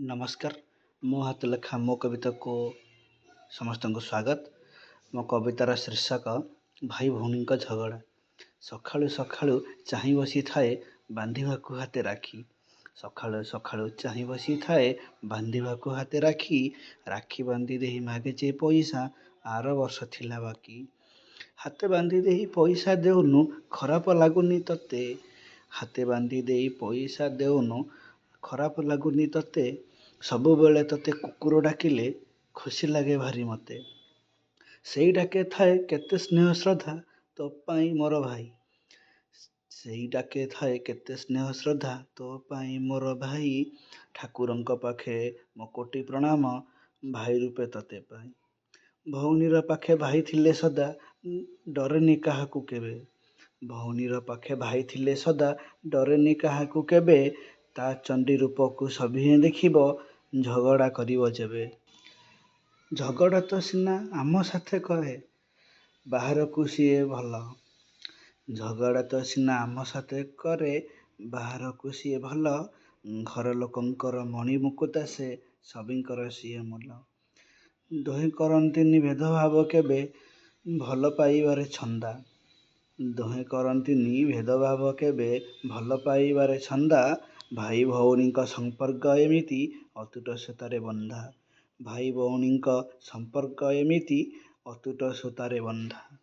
नमस्कार। मो हाथ लेखा मो कविता को समस्त को स्वागत। मो कवितार शीर्षक भाई भौणी झगड़ा। सखाळु सखाळु चाहि बसी थाए बांधिबाकु हाते राखी। सखाळु सखाळु चाहि बसी थाए बांधिबाकु हाते राखी। राखी बांधि देहि मागे जे पैसा आर वर्ष थिला बाकी। हाते बांधि देहि पैसा देउनु खराप लागुनी तते। हाते बांधि देहि पैसा देउनु खराप लागुनी तते। सबुबेले तते कुकुर डाकिले खुशी लागे भारी मते। सेई डाके थाए केते स्नेह श्रद्धा तो पाई मोर भाई। सेई डाके थाए केते स्नेह श्रद्धा तो पाई मोर भाई। ठाकुरंक पाखे मो कोटि प्रणाम भाई रूपे तते पाई। भौणीर पाखे भाई थिले सदा डरेनी काहाकू केबे। भौणीर पाखे भाई थिले सदा डरेनी काहाकू केबे। ता चंडी रूपकू सभिए देखिब झगड़ा करिब जेबे। झगड़ा तो सिना आम साथे करे बाहरकू सिए भल। झगड़ा तो सिना आम साथे करे बाहरकू सिए भल। घर लोकंकर मणि मुकुता से सबिंकर सिए मूल। दुहें करंतिनी भेदभाव केबे भल पाइबारे छंदा। दुहें करंतिनी भेदभाव केबे भल पाइबारे छंदा। भाई भौणींक संपर्क एमिति अतुट सूतारे बंधा। भाई भौणींक संपर्क एमिति अतुट सूतारे बंधा।